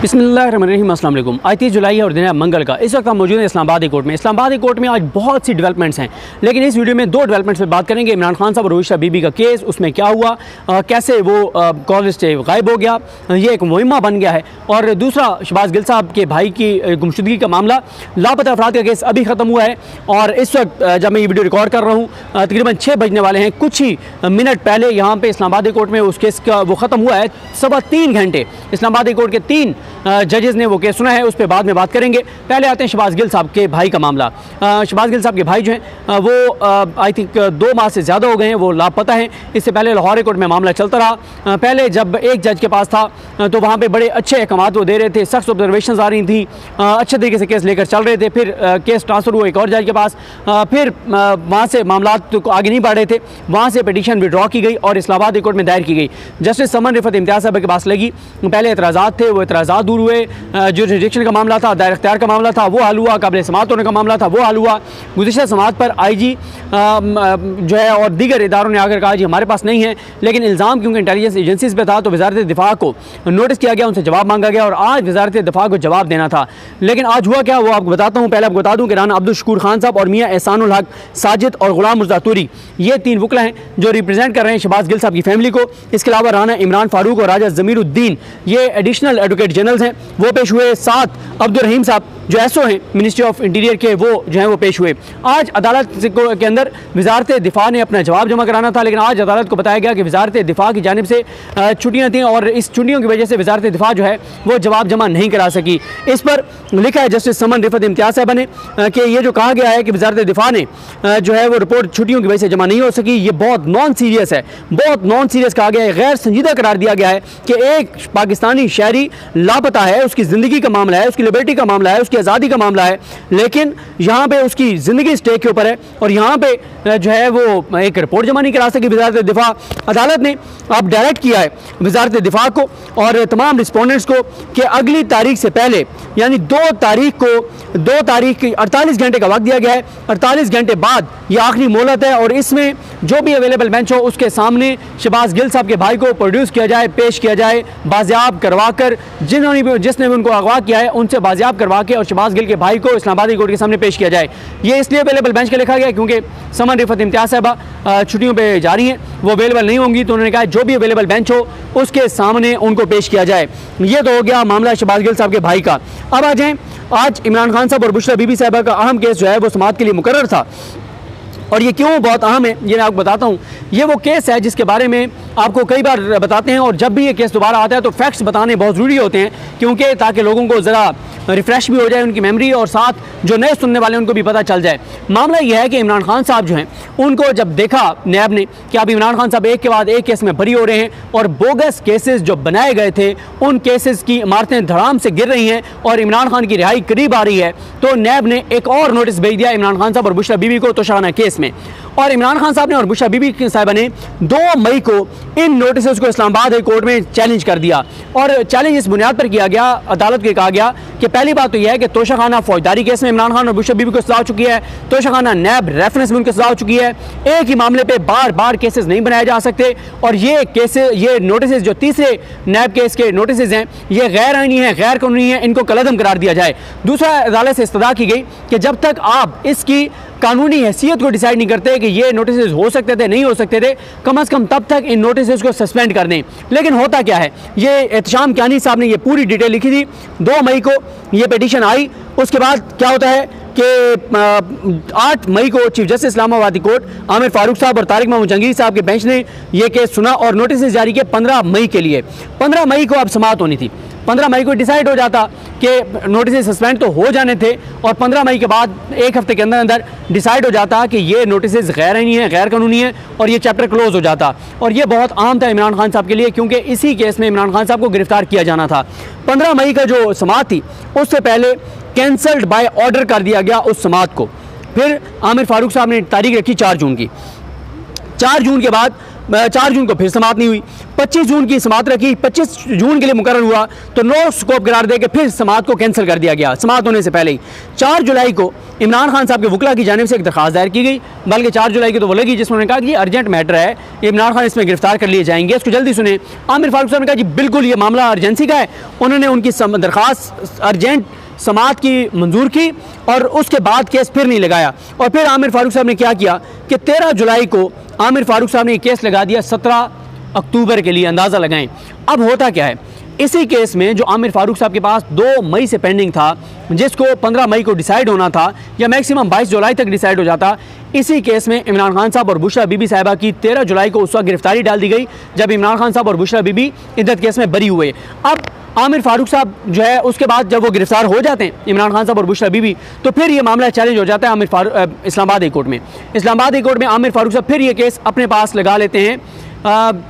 बिस्मिल्लाहिर्रहमानिर्रहीम। अस्सलाम वालेकुम। आज 30 जुलाई है और दिन है मंगल का। इस वक्त हम मौजूद हैं इस्लामाबाद कोर्ट में। इस्लामाबाद कोर्ट में आज बहुत सी डेवलपमेंट्स हैं, लेकिन इस वीडियो में दो डेवलपमेंट्स पे बात करेंगे। इमरान खान साहब और रोहित बीबी का केस, उसमें क्या हुआ, कैसे वो कॉलेज से गायब हो गया, ये एक मुहिमा बन गया है, और दूसरा शहबाज गिल साहब के भाई की गुमशुदगी का मामला, लापता अफराद का केस अभी ख़त्म हुआ है। और इस वक्त जब मैं ये वीडियो रिकॉर्ड कर रहा हूँ तकरीबन 6 बजने वाले हैं। कुछ ही मिनट पहले यहाँ पर इस्लामाबाद कोर्ट में उस केस का वो ख़त्म हुआ है। 3.25 घंटे इस्लामाबाद कोर्ट के 3 जजेस ने वो केस सुना है, उस पर बाद में बात करेंगे। पहले आते हैं शहबाज गिल साहब के भाई का मामला। शहबाज गिल साहब के भाई जो हैं वो आई थिंक 2 माह से ज़्यादा हो गए हैं, वो लापता हैं। इससे पहले लाहौर कोर्ट में मामला चलता रहा। पहले जब एक जज के पास था तो वहाँ पे बड़े अच्छे अहकामात वो दे रहे थे, सख्त ऑब्जर्वेशन आ रही थी, अच्छे तरीके से केस लेकर चल रहे थे। फिर केस ट्रांसफ़र हुआ एक और जज के पास, फिर वहाँ से मामला तो आगे नहीं बढ़ रहे थे, वहाँ से पटिशन विड्रॉ की गई और इस्लामाबाद कोर्ट में दायर की गई। जस्टिस समन रिफत इम्तियाज़ साहब के पास लगी। पहले एतराज़ात थे, वो एतराज़ात दूर हुए। जो जुरिडिक्शन का मामला था, दायर इख्तियार का मामला था, वो हल हुआ। काबिल समाअत होने का मामला था, वो हल हुआ। गुज़िश्ता समाअत पर IG जो है और दीगर इदारों ने आकर कहा जी हमारे पास नहीं है, लेकिन इल्ज़ाम क्योंकि इंटेलिजेंस एजेंसीज़ पे था तो वज़ारत दिफ़ा को नोटिस किया गया, उनसे जवाब मांगा गया और आज वज़ारत दिफ़ा को जवाब देना था। लेकिन आज हुआ क्या, वो आपको बताता हूँ। पहले आपको बता दूँ कि राना अब्दुल शकूर खान साहब और मियाँ एहसानुल हक साजिद और गुलाम मुर्तज़ा तूरी, ये 3 वकला हैं जो रिप्रेजेंट कर रहे हैं शहबाज गिल साहब की फैमिली को। इसके अलावा राना इमरान फारूक और राजा ज़मीरुद्दीन, ये एडिशनल एडवोकेट जनरल्स हैं, वो पेश हुए। 7 अब्दुल रहीम साहब जो एसओ हैं मिनिस्ट्री ऑफ इंटीरियर के, वो जो हैं वो पेश हुए। आज अदालत के अंदर वज़ारत दिफ़ा ने अपना जवाब जमा कराना था, लेकिन आज अदालत को बताया गया कि वज़ारत दिफ़ा की जानिब से छुट्टियाँ थीं और इस छुट्टियों की वजह से वज़ारत दिफ़ा जो है वो जवाब जमा नहीं करा सकी। इस पर लिखा है जस्टिस समन रिफत इम्तियाज़ साहब ने कि ये जो कहा गया है कि वज़ारत दिफ़ा ने जो है वो रिपोर्ट छुट्टियों की वजह से जमा नहीं हो सकी, ये बहुत नॉन सीरियस है, बहुत नॉन सीरियस कहा गया है। गैर संजीदा करार दिया गया है कि एक पाकिस्तानी शहरी लापता है, उसकी ज़िंदगी का मामला है, उसकी लिबर्टी का मामला है, उसकी आज़ादी का मामला है, लेकिन यहाँ पे उसकी ज़िंदगी स्टेक के ऊपर है और यहाँ पे जो है वो एक रिपोर्ट जमा नहीं करा सकी वज़ारत दिफ़ा। अदालत ने अब डायरेक्ट किया है वज़ारत दिफ़ा को और तमाम रिस्पोंडेंट्स को कि अगली तारीख से पहले, यानी 2 तारीख को 2 तारीख की 48 घंटे का वक्त दिया गया है। 48 घंटे बाद ये आखिरी मोहलत है और इसमें जो भी अवेलेबल बेंच हो उसके सामने शहबाज गिल साहब के भाई को प्रोड्यूस किया जाए, पेश किया जाए, बाजियाब करवा कर, जिसने भी उनको अगवा किया है उनसे बाजियाब करवा के और शहबाज गिल के भाई को इस्लामाबादी कोर्ट के सामने पेश किया जाए। ये इसलिए अवेलेबल बेंच का लिखा गया क्योंकि समन रिफत इम्तियाज़ साहबा छुट्टियों पे जा रही हैं, वो अवेलेबल नहीं होंगी, तो उन्होंने कहा जो भी अवेलेबल बेंच हो उसके सामने उनको पेश किया जाए। ये तो हो गया मामला शहबाज गिल साहब के भाई का। अब आ जाएँ, आज इमरान खान साहब और बुशरा बीबी साहबा का अहम केस जो है वो समाअत के लिए मुकर्रर था। और ये क्यों बहुत अहम है ये मैं आपको बताता हूँ। ये वो केस है जिसके बारे में आपको कई बार बताते हैं और जब भी ये केस दोबारा आता है तो फैक्ट्स बताने बहुत ज़रूरी होते हैं, क्योंकि ताकि लोगों को ज़रा रिफ़्रेश भी हो जाए उनकी मेमोरी और साथ जो नए सुनने वाले उनको भी पता चल जाए। मामला ये है कि इमरान खान साहब जो हैं उनको जब देखा नैब ने कि अब इमरान खान साहब एक के बाद एक केस में बरी हो रहे हैं और बोगस केसेस जो बनाए गए थे उन केसेस की इमारतें धड़ाम से गिर रही हैं और इमरान खान की रिहाई करीब आ रही है, तो नैब ने एक और नोटिस भेज दिया इमरान खान साहब और बुशरा बीबी को तोशाखाना केस में। और इमरान खान साहब ने और बुशरा बीबी साहिबा ने 2 मई को इन नोटिस को इस्लामाबाद हाई कोर्ट में चैलेंज कर दिया। और चैलेंज इस बुनियाद पर किया गया, अदालत को कहा गया कि पहली बात तो यह है कि तोशाखाना फौजदारी केस में इमरान खान और बुशरा बीबी को सजा हो चुकी है, तोशाखाना नैब रेफरेंस में उनको सजा हो चुकी है। एक ही मामले पे बार बार केसेस नहीं बनाए जा सकते और ये नोटिस जो तीसरे नैब केस के नोटिस हैं ये गैर आईनी है, गैर कानूनी है, इनको कलअदम करार दिया जाए। दूसरा, अदालत से इस्तदा की गई कि जब तक आप इसकी कानूनी हैसियत को डिसाइड नहीं करते कि ये नोटिस हो सकते थे नहीं हो सकते थे, कम से कम तब तक इन नोटिस को सस्पेंड कर दें। लेकिन होता क्या है, ये एहतशाम कियानी साहब ने ये पूरी डिटेल लिखी थी। 2 मई को ये पिटीशन आई। उसके बाद क्या होता है कि 8 मई को chief justice इस्लामाबादी court Aamir Farooq साहब और तारिक महमूद जहांगीर साहब के बेंच ने यह केस सुना और नोटिस जारी किए 15 मई के लिए। 15 मई को अब समाअत होनी थी। 15 मई को डिसाइड हो जाता कि नोटिस सस्पेंड तो हो जाने थे और 15 मई के बाद 1 हफ्ते के अंदर अंदर डिसाइड हो जाता कि ये नोटिस गैर आईनी है, गैर कानूनी है और ये चैप्टर क्लोज हो जाता। और ये बहुत आम था इमरान खान साहब के लिए, क्योंकि इसी केस में इमरान खान साहब को गिरफ्तार किया जाना था। 15 मई का जो समाअत थी उससे पहले कैंसल्ड बाय ऑर्डर कर दिया गया उस समाअत को। फिर आमिर फारूक साहब ने तारीख रखी 4 जून की। 4 जून के बाद 4 जून को फिर समाअत नहीं हुई। 25 जून की समाअत रखी, 25 जून के लिए मुकर्रर हुआ तो नो स्कोप करार दे के फिर समाअत को कैंसिल कर दिया गया समाअत होने से पहले ही। 4 जुलाई को इमरान खान साहब के वकला की जानिब से एक दरखास्त दायर की गई, बल्कि 4 जुलाई की तो वो लगी जिसमें उन्होंने कहा कि अर्जेंट मैटर है, इमरान खान इसमें गिरफ्तार कर लिए जाएंगे, इसको जल्दी सुने। आमिर फारूक साहब ने कहा जी बिल्कुल ये मामला अर्जेंसी का है। उन्होंने उनकी दरखास्त अर्जेंट समाअत की मंजूर की और उसके बाद केस फिर नहीं लगाया। और फिर आमिर फारूक साहब ने क्या किया कि 13 जुलाई को आमिर फारूक साहब ने केस लगा दिया 17 अक्टूबर के लिए। अंदाज़ा लगाएं अब होता क्या है, इसी केस में जो आमिर फारूक साहब के पास 2 मई से पेंडिंग था, जिसको 15 मई को डिसाइड होना था या मैक्सिमम 22 जुलाई तक डिसाइड हो जाता, इसी केस में इमरान खान साहब और बुशरा बीबी साहिबा की 13 जुलाई को उस वक्त गिरफ्तारी डाल दी गई जब इमरान खान साहब और बुशरा बीबी इद्दत केस में बरी हुए। अब आमिर फारूक साहब जो है उसके बाद जब वो गिरफ्तार हो जाते हैं इमरान खान साहब और बुशरा बीबी, तो फिर ये मामला चैलेंज हो जाता है इस्लामाबाद हाई कोर्ट में। इस्लामाबाद हाई कोर्ट में आमिर फारूक साहब फिर ये केस अपने पास लगा लेते हैं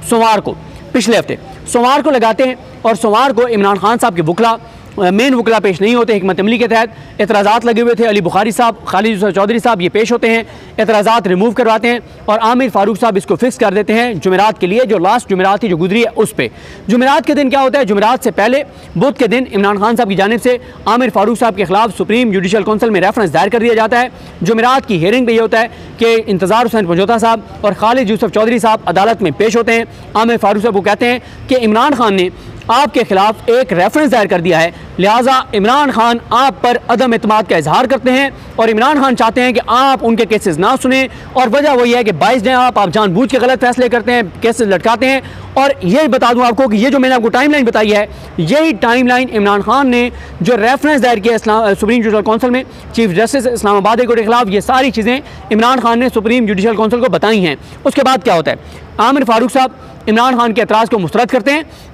सोमवार को, पिछले हफ्ते सोमवार को लगाते हैं और सोमवार को इमरान खान साहब के वकला मेन वकला पेश नहीं होते। हिकमत अमली के तहत एतराज़ात लगे हुए थे, अली बुखारी साहब, खालिद यूसुफ चौधरी साहब ये पेश होते हैं, एतराज़ात रिमूव करवाते हैं और आमिर फारूक साहब इसको फिक्स कर देते हैं जुमेरात के लिए, जो लास्ट जुमेरात थी जो गुजरी है उस पर। जुमेरात के दिन क्या होता है, जुमेरात से पहले बुध के दिन इमरान खान साहब की जानिब से आमिर फारूक साहब के खिलाफ सुप्रीम जुडिशल काउंसिल में रेफरेंस दायर कर दिया जाता है। जुमेरात की हेयरिंग पर यह होता है कि इंतज़ार हुसैन पंजोता साहब और खालिद यूसुफ चौधरी साहब अदालत में पेश होते हैं। आमिर फारूक साहब को कहते हैं कि इमरान खान ने आपके खिलाफ एक रेफरेंस दायर कर दिया है, लिहाजा इमरान खान आप पर अदम एतमाद का इजहार करते हैं और इमरान खान चाहते हैं कि आप उनके केसेस ना सुने। और वजह वही है कि 22 दिन आप जानबूझ के गलत फैसले करते हैं, केसेस लटकाते हैं। और ये बता दूं आपको कि ये जो मैंने आपको टाइमलाइन बताई है, यही टाइमलाइन इमरान खान ने जो रेफरेंस दायर किया सुप्रीम जुडिशल काउंसिल में chief justice Islamabad high court के खिलाफ, ये सारी चीज़ें इमरान खान ने सुप्रीम जुडिशल काउंसिल को बताई हैं। उसके बाद क्या होता है, आमिर फारूक साहब इमरान खान के एतराज़ को मुस्तरद करते हैं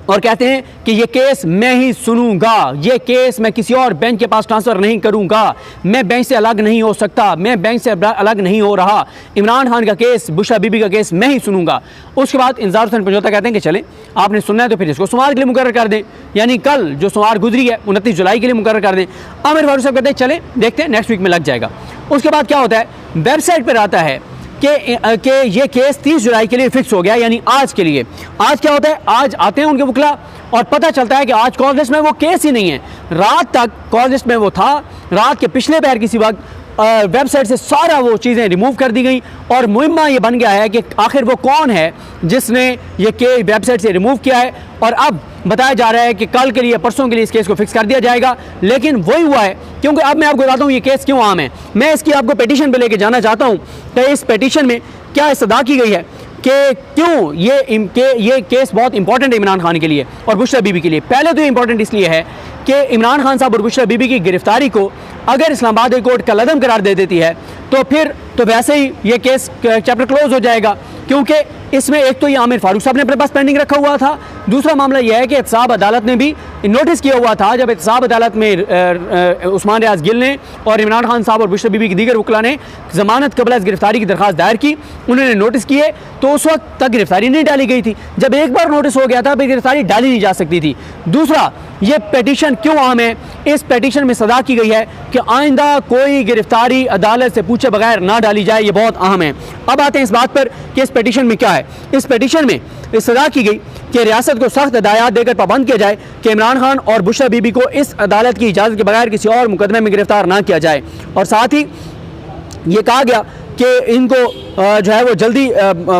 और कहते हैं कि ये केस मैं ही सुनूंगा, ये केस मैं किसी और बेंच के पास ट्रांसफ़र नहीं करूंगा, मैं बेंच से अलग नहीं हो सकता, मैं बेंच से अलग नहीं हो रहा, इमरान खान का केस, बुशरा बीबी का केस मैं ही सुनूंगा। उसके बाद इंतज़ार हुसैन पंजोता कहते हैं कि चलें आपने सुनना है तो फिर इसको सोमवार के लिए मुकर्रर कर दें, यानी कल जो सोमवार गुजरी है 29 जुलाई के लिए मुकर्रर कर दें। आमिर फारूक साहब कहते हैं चलें देखते हैं नेक्स्ट वीक में लग जाएगा। उसके बाद क्या होता है, वेबसाइट पर आता है कि ये केस 30 जुलाई के लिए फिक्स हो गया, यानी आज के लिए। आज क्या होता है, आज आते हैं उनके वकला और पता चलता है कि आज कॉल लिस्ट में वो केस ही नहीं है। रात तक कॉल लिस्ट में वो था, रात के पिछले पैर किसी वक्त वेबसाइट से सारा वो चीज़ें रिमूव कर दी गई और मुहिम्मा ये बन गया है कि आखिर वो कौन है जिसने ये केस वेबसाइट से रिमूव किया है। और अब बताया जा रहा है कि कल के लिए, परसों के लिए इस केस को फिक्स कर दिया जाएगा। लेकिन वही हुआ है, क्योंकि अब मैं आपको बताता हूँ ये केस क्यों आम है। मैं इसकी आपको पेटिशन पे लेके जाना चाहता हूँ कि इस पेटिशन में क्या इस्तदा की गई है कि क्यों ये केस बहुत इंपॉर्टेंट है इमरान खान के लिए और बुशरा बीबी के लिए। पहले तो ये इंपॉर्टेंट इसलिए है कि इमरान खान साहब और बुशरा बीबी की गिरफ्तारी को अगर इस्लामाबाद हाई कोर्ट कलअदम करार दे देती है तो फिर तो वैसे ही ये केस चैप्टर क्लोज हो जाएगा, क्योंकि इसमें एक तो ये आमिर फारूक साहब ने अपने पास पेंडिंग रखा हुआ था, दूसरा मामला यह है कि एहतसाब अदालत ने भी नोटिस किया हुआ था जब एहतसाब अदालत में उस्मान रियाज गिल ने और इमरान खान साहब और बुशरा बीबी की दीगर वकला ने जमानत कबल गिरफ्तारी की दरखास्त दायर की, उन्होंने नोटिस किए तो उस वक्त तक गिरफ्तारी नहीं डाली गई थी। जब एक बार नोटिस हो गया था फिर गिरफ्तारी डाली नहीं जा सकती थी। दूसरा, ये पेटिशन क्यों अहम है, इस पेटिशन में सदा की गई है कि आइंदा कोई गिरफ्तारी अदालत से पूछे बगैर ना डाली जाए, ये बहुत अहम है। अब आते हैं इस बात पर कि इस पेटिशन में क्या है। इस पेटिशन में सदा की गई कि रियासत को सख्त हिदायत देकर पाबंद किया जाए कि इमरान खान और बुशरा बीबी को इस अदालत की इजाज़त के बगैर किसी और मुकदमे में गिरफ्तार ना किया जाए। और साथ ही ये कहा गया कि इनको जो है वो जल्दी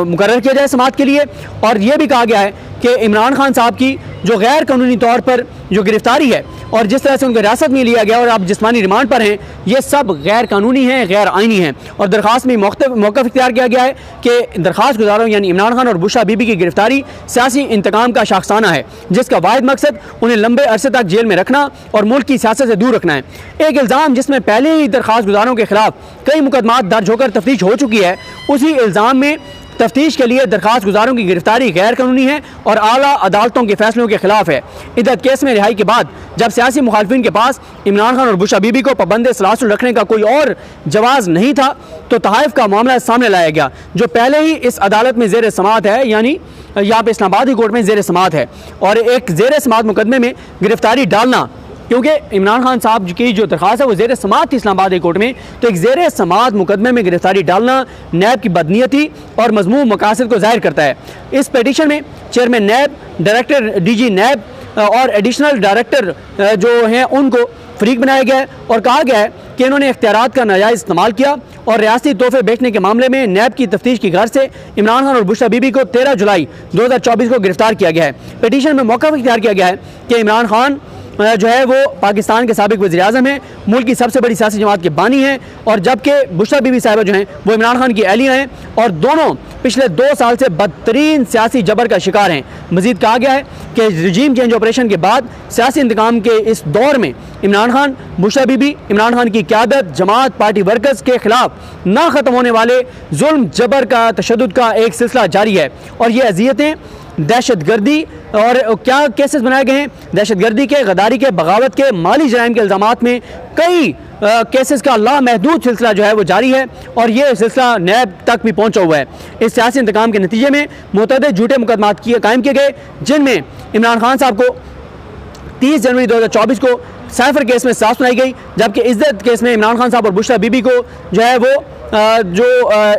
मुकर्रर किया जाए समाअत के लिए। और ये भी कहा गया है कि इमरान खान साहब की जो गैर कानूनी तौर पर जो गिरफ्तारी है और जिस तरह से उनको हिरासत में लिया गया और अब जिस्मानी रिमांड पर हैं, ये सब गैर कानूनी हैं, गैर आइनी हैं। और दरख्वास्त में मौक़िफ़ इख्तियार किया गया है कि दरख्वास्त गुजारों यानी इमरान खान और बुशरा बीबी की गिरफ्तारी सियासी इंतकाम का शाखसाना है, जिसका वाहिद मकसद उन्हें लंबे अरसे तक जेल में रखना और मुल्क की सियासत से दूर रखना है। एक इल्ज़ाम जिसमें पहले ही दरख्वास्त गुजारों के खिलाफ कई मुकदमात दर्ज होकर तफ्तीश हो चुकी है, उसी इल्ज़ाम में तफ्तीश के लिए दरख्वास्त गुजारों की गिरफ्तारी गैर कानूनी है और आला अदालतों के फैसलों के खिलाफ है। इद्दत केस में रिहाई के बाद जब सियासी मुखालफिन के पास इमरान खान और बुशरा बीबी को पाबंद सलासल रखने का कोई और जवाज़ नहीं था तो तहाइफ का मामला सामने लाया गया, जो पहले ही इस अदालत में ज़ेर समाअत है, यानी यहाँ पे इस्लामाबाद हाई कोर्ट में ज़ेर समाअत है। और एक ज़ेर समाअत मुकदमे में गिरफ्तारी डालना क्योंकि इमरान खान साहब की जो दरख्वास्त है वो ज़ेर समात थी इस्लामाबाद हाई कोर्ट में, तो एक ज़ेर समात मुकदमे में गिरफ्तारी डालना नैब की बदनीयती और मज़मूम मकासद को ज़ाहिर करता है। इस पिटीशन में चेयरमैन नैब, डायरेक्टर DG नैब और एडिशनल डायरेक्टर जो हैं उनको फरीक बनाया गया है और कहा गया है कि इन्होंने इख्तियारात का नाजायज़ इस्तेमाल किया और रियासती तोहफे बेचने के मामले में नैब की तफ्तीश की गर्ज से इमरान खान और बुशरा बीबी को 13 जुलाई 2024 को गिरफ्तार किया गया है। पिटीशन में मौका इख्तियार किया गया है कि इमरान खान जो है वो पाकिस्तान के साबिक वज़ीर-ए-आज़म हैं, मुल्क की सबसे बड़ी सियासी जमात के बानी हैं, और जबकि बुशरा बीबी साहिबा जो हैं वो इमरान खान की अहलिया हैं और दोनों पिछले 2 साल से बदतरीन सियासी जबर का शिकार हैं। मज़ीद कहा गया है कि रजीम चेंज ऑपरेशन के बाद सियासी इंतकाम के इस दौर में इमरान खान, बुशरा बीबी, इमरान खान की क़यादत, जमात, पार्टी वर्कर्स के ख़िलाफ़ ना ख़त्म होने वाले जुल्म, जबर का, तशद्दुद का एक सिलसिला जारी है और ये अज़ियतें, दहशतगर्दी और क्या केसेस बनाए गए हैं, दहशतगर्दी के, गद्दारी के, बगावत के, माली जराइम के इल्ज़ामात में कई केसेस का लामहदूद सिलसिला जो है वो जारी है और ये सिलसिला नैब तक भी पहुंचा हुआ है। इस सियासी इंतकाम के नतीजे में मुतअद्दिद झूठे मुकदमात कायम किए गए, जिनमें इमरान खान साहब को 30 जनवरी 2024 को साइफर केस में सज़ा सुनाई गई, जबकि इज्जत केस में इमरान खान साहब और बुशरा बीबी को जो है वो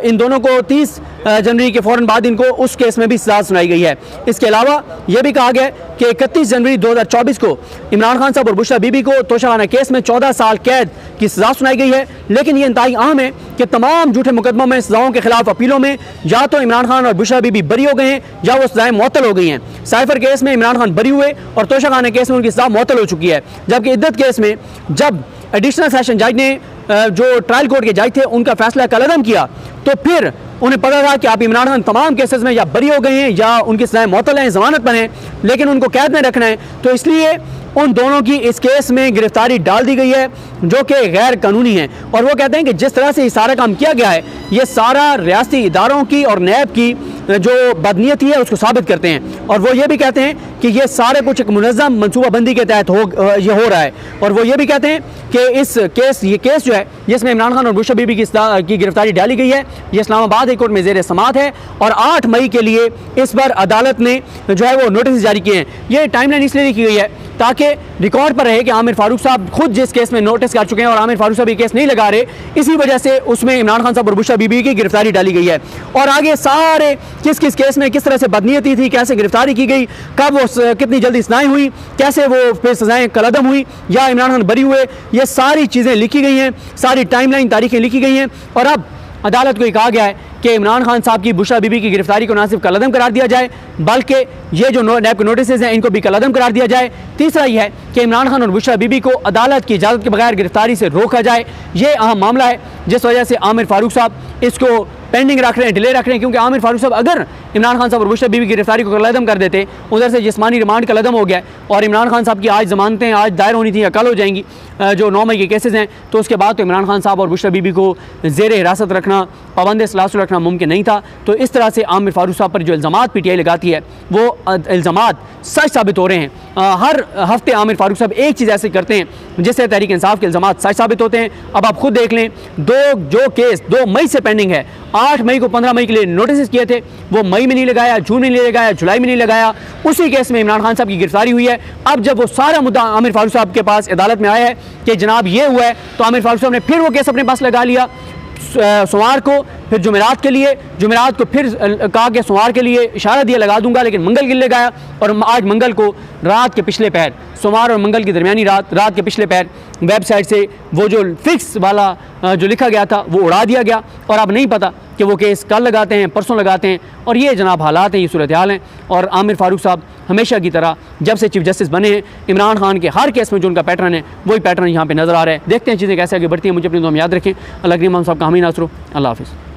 इन दोनों को 30 जनवरी के फ़ौरन बाद इनको उस केस में भी सज़ा सुनाई गई है। इसके अलावा यह भी कहा गया कि 31 जनवरी 2024 को इमरान खान साहब और बुशरा बीबी को तोशाखाना केस में 14 साल कैद की सज़ा सुनाई गई है। लेकिन ये इंतहाई अहम है कि तमाम झूठे मुकदमों में सज़ाओं के खिलाफ अपीलों में या तो इमरान खान और बुशरा बीबी बरी हो गए हैं या वो सज़ाएं मुअत्तल हो गई हैं। साइफर केस में इमरान खान बरी हुए और तोशाखाना केस में उनकी सज़ा मुअत्तल हो चुकी है, जबकि इद्दत केस में जब एडिशनल सेशन जज ने जो ट्रायल कोर्ट के जज थे उनका फैसला कलअदम किया तो फिर उन्हें पता था कि आप इमरान खान तमाम केसेस में या बरी हो गए हैं या उनकी सज़ाएं मुअत्तल हैं, ज़मानत पर हैं, लेकिन उनको कैद में रखना है, तो इसलिए उन दोनों की इस केस में गिरफ्तारी डाल दी गई है जो कि गैर कानूनी है। और वो कहते हैं कि जिस तरह से ये सारा काम किया गया है ये सारा रियासती इदारों की और नैब की जो बदनीयती है उसको साबित करते हैं। और वो ये भी कहते हैं कि ये सारे कुछ एक मुनज़्ज़म मनसूबाबंदी के तहत ये हो रहा है। और वो ये भी कहते हैं कि ये केस जो है जिसमें इमरान खान और बुशरा बीबी की गिरफ्तारी डाली गई है ये इस्लामाबाद हाई कोर्ट में ज़ेर समात है और 8 मई के लिए इस पर अदालत ने जो है वो नोटिस जारी किए हैं। ये टाइमलाइन इसलिए लिखी गई है ताकि रिकॉर्ड पर रहे कि आमिर फारूक साहब खुद जिस केस में नोटिस कर चुके हैं और आमिर फारूक साहब ये केस नहीं लगा रहे, इसी वजह से उसमें इमरान खान साहब और बुशरा बीबी की गिरफ्तारी डाली गई है। और आगे सारे किस किस केस में किस तरह से बदनीयती थी, कैसे गिरफ्तारी की गई, कब वो कितनी जल्दी सज़ाएं हुई, कैसे वो फिर सज़ाएं कलअदम हुई या इमरान खान बरी हुए, ये सारी चीज़ें लिखी गई हैं, सारी टाइमलाइन तारीखें लिखी गई हैं। और अब अदालत को ये कहा गया है कि इमरान खान साहब की बुशरा बीबी की गिरफ्तारी को ना सिर्फ कलअदम करार दिया जाए बल्कि ये जो नैब के नोटिस हैं इनको भी कलअदम करार दिया जाए। तीसरा यह है कि इमरान खान और बुशरा बीबी को अदालत की इजाज़त के बगैर गिरफ्तारी से रोका जाए। ये अहम मामला है जिस वजह से आमिर फारूक साहब इसको पेंडिंग रख रहे हैं, डिले रख रहे हैं, क्योंकि आमिर फारूक साहब अगर इमरान खान साहब और बुशरा बीबी की गिरफ्तारी को कलअदम कर देते, उधर से जिस्मानी रिमांड कलअदम हो गया और इमरान खान साहब की आज ज़मानतें आज दायर होनी थी या कल हो जाएंगी जो 9 मई के केसेस हैं, तो उसके बाद तो इमरान खान साहब और बुशरा बीबी को ज़ेर हिरासत रखना, पाबंद सलासुल रखना मुमकिन नहीं था। तो इस तरह से आमिर फारूक साहब पर जो इल्ज़ामात PTI लगाती है वो इल्ज़ामात सच साबित हो रहे हैं। हर हफ्ते आमिर फारूक साहब एक चीज़ ऐसे करते हैं जिससे तहरीक इंसाफ के इल्ज़ामात सच साबित होते हैं। अब आप खुद देख लें, जो केस 2 मई से पेंडिंग है, 8 मई को 15 मई के लिए नोटिस किए थे, वो मई में नहीं लगाया, जून में नहीं लगाया, जुलाई में नहीं लगाया, उसी केस में इमरान खान साहब की गिरफ्तारी हुई है। अब जब वो सारा मुद्दा आमिर फारूक साहब के पास अदालत में आया है कि जनाब ये हुआ है, तो आमिर फारूक साहब ने फिर वो केस अपने पास लगा लिया सोमवार को, फिर जुमेरात को फिर कहा कि सोमवार के लिए इशारा दिया लगा दूंगा, लेकिन मंगल के लिए लगाया और आज मंगल को रात के पिछले पहर, सोमवार और मंगल की दरमियानी रात के पिछले पहर वेबसाइट से वो जो फिक्स वाला जो लिखा गया था वो उड़ा दिया गया और अब नहीं पता कि वो केस कल लगाते हैं, परसों लगाते हैं। और ये जनाब हालात हैं, ये सूरत हाल हैं। और आमिर फारूक साहब हमेशा की तरह जब से चीफ जस्टिस बने हैं, इमरान खान के हर केस में जो उनका पैटर्न है वही पैटर्न यहाँ पे नज़र आ रहा है। देखते हैं चीज़ें कैसे आगे बढ़ती हैं। मुझे अपनी दुआ में याद रखें। अल्लाह करीम हम सब का हामी नासरो। अल्लाह हाफ़िज़।